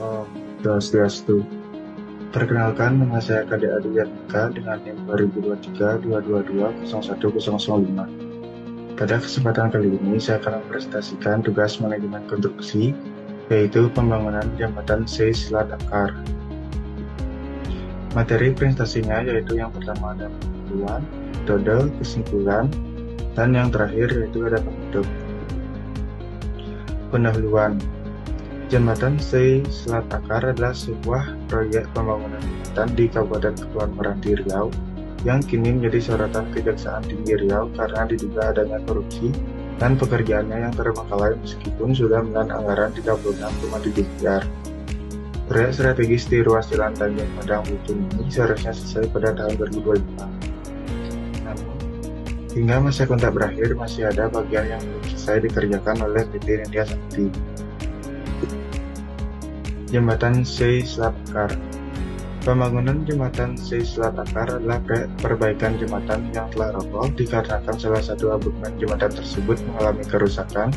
Om Swastiastu. Perkenalkan, nama saya Kade Adiyanka dengan NIM 2023-222-01005. Pada kesempatan kali ini, saya akan mempresentasikan tugas manajemen konstruksi, yaitu pembangunan jembatan Selat Akar. Materi presentasinya yaitu yang pertama ada pendahuluan, metode, kesimpulan, dan yang terakhir yaitu ada penutup. Pendahuluan. Jembatan Selat Akar adalah sebuah proyek pembangunan jembatan di Kabupaten Kepulauan Meranti, Riau yang kini menjadi sorotan Kejaksaan Tinggi Riau karena diduga adanya korupsi dan pekerjaannya yang terbengkalai meskipun sudah menelan anggaran 36,7 miliar. Proyek strategis di ruas jalan Tanjung Padang Belitung ini seharusnya selesai pada tahun 2025. Namun, hingga masa kontrak berakhir masih ada bagian yang belum selesai dikerjakan oleh PT Nindya Sakti. Jembatan Selat Akar. Pembangunan jembatan Selat Akar adalah perbaikan jembatan yang telah roboh dikarenakan salah satu abutmen jembatan tersebut mengalami kerusakan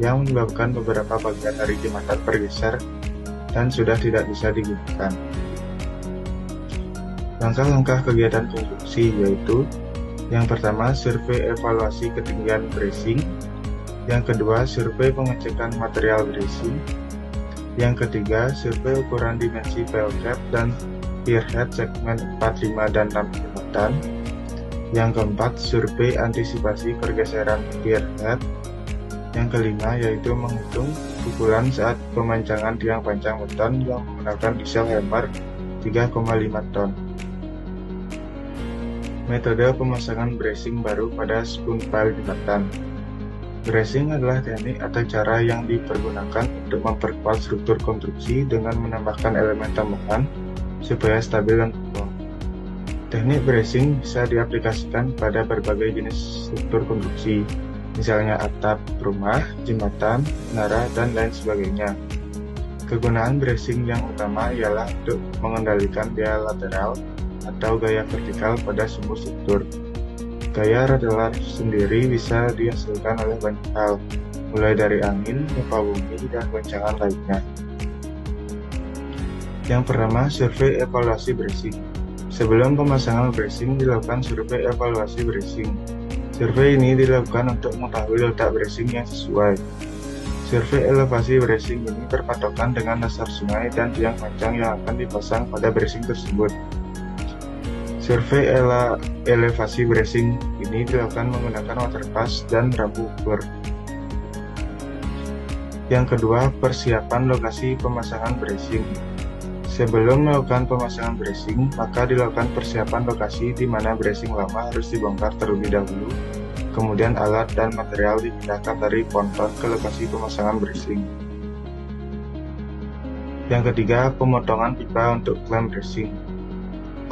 yang menyebabkan beberapa bagian dari jembatan bergeser dan sudah tidak bisa digunakan. Langkah-langkah kegiatan konstruksi yaitu yang pertama, survei evaluasi ketinggian bracing, yang kedua, survei pengecekan material bracing, yang ketiga, survei ukuran dimensi pile cap dan pier head segmen 4, 5, dan 6 jembatan. Yang keempat, survei antisipasi pergeseran pier head. Yang kelima, yaitu menghitung pukulan saat pemancangan tiang pancang beton yang menggunakan diesel hammer 3,5 ton. Metode pemasangan bracing baru pada spoon pile jembatan. Bracing adalah teknik atau cara yang dipergunakan untuk memperkuat struktur konstruksi dengan menambahkan elemen tambahan supaya stabil dan kokoh. Teknik bracing bisa diaplikasikan pada berbagai jenis struktur konstruksi, misalnya atap rumah, jembatan, menara, dan lain sebagainya. Kegunaan bracing yang utama ialah untuk mengendalikan gaya lateral atau gaya vertikal pada sumber struktur. Gaya lateral sendiri bisa dihasilkan oleh banyak hal, mulai dari angin, gempa bumi, dan goncangan lainnya. Yang pertama, survei evaluasi bracing. Sebelum pemasangan bracing, dilakukan survei evaluasi bracing. Survei ini dilakukan untuk mengetahui letak bracing yang sesuai. Survei elevasi bracing ini berpatokan dengan dasar sungai dan tiang pancang yang akan dipasang pada bracing tersebut. Survei elevasi bracing ini dilakukan menggunakan waterpass dan rambu ukur. Yang kedua, persiapan lokasi pemasangan bracing. Sebelum melakukan pemasangan bracing, maka dilakukan persiapan lokasi di mana bracing lama harus dibongkar terlebih dahulu, kemudian alat dan material dipindahkan dari ponton ke lokasi pemasangan bracing. Yang ketiga, pemotongan pipa untuk klem bracing.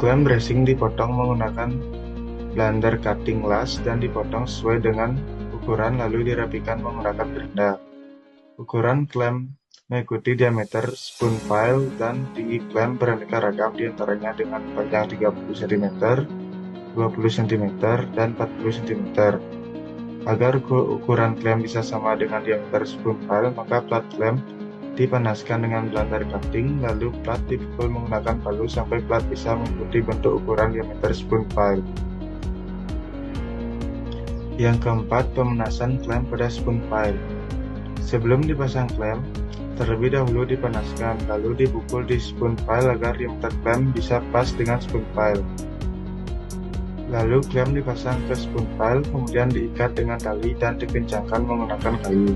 Klem bracing dipotong menggunakan blunder cutting lash dan dipotong sesuai dengan ukuran lalu dirapikan menggunakan berenda. Ukuran klem mengikuti diameter spoon pile dan tinggi klem beraneka ragam diantaranya dengan panjang 30 cm, 20 cm, dan 40 cm. Agar ukuran klem bisa sama dengan diameter spoon pile, maka plat klem dipanaskan dengan blunder cutting, lalu plat dipukul menggunakan palu sampai plat bisa mengikuti bentuk ukuran diameter spoon pile. Yang keempat, pemanasan klem pada spoon pile. Sebelum dipasang klem, terlebih dahulu dipanaskan, lalu dipukul di spoon pile agar diameter klem bisa pas dengan spoon pile. Lalu klem dipasang ke spoon pile, kemudian diikat dengan tali dan dikencangkan menggunakan kayu.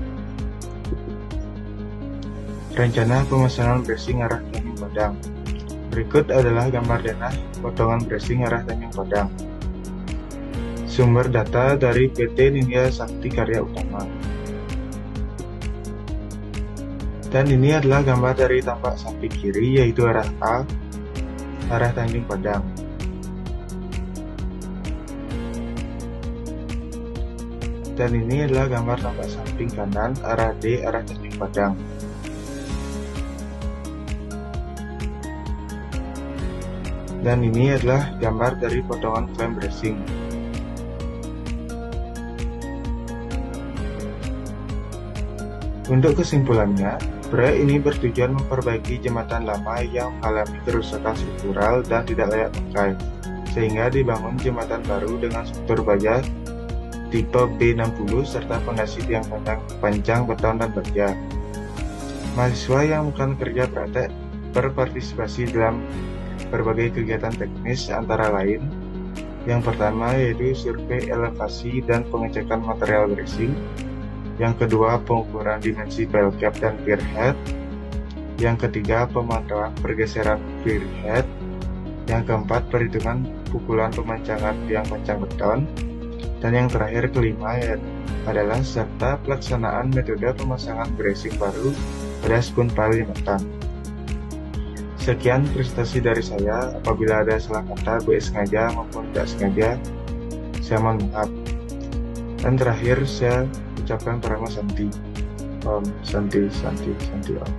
Rencana pemasangan bracing arah Tanjung Padang. Berikut adalah gambar denah potongan bracing arah Tanjung Padang. Sumber data dari PT Nindya Sakti Karya Utama. Dan ini adalah gambar dari tampak samping kiri, yaitu arah A, arah Tanjung Padang. Dan ini adalah gambar tampak samping kanan, arah D, arah Tanjung Padang. Dan ini adalah gambar dari potongan klem bracing. Untuk kesimpulannya, Proyek ini bertujuan memperbaiki jembatan lama yang mengalami kerusakan struktural dan tidak layak pakai, sehingga dibangun jembatan baru dengan struktur baja tipe B60 serta fondasi tiang panjang beton dan baja. Mahasiswa yang melakukan kerja praktek berpartisipasi dalam berbagai kegiatan teknis antara lain yang pertama yaitu survei elevasi dan pengecekan material bracing, yang kedua pengukuran dimensi pile cap dan pier head, yang ketiga pemantauan pergeseran pier head, yang keempat perhitungan pukulan pemancangan tiang pancang beton, dan yang terakhir kelima adalah serta pelaksanaan metode pemasangan bracing baru pada spoon pile jembatan. Sekian presentasi dari saya. Apabila ada salah kata baik sengaja maupun tidak sengaja, saya mohon maaf. Dan terakhir saya ucapkan Parama Santi. Om Santi Santi Santi Om.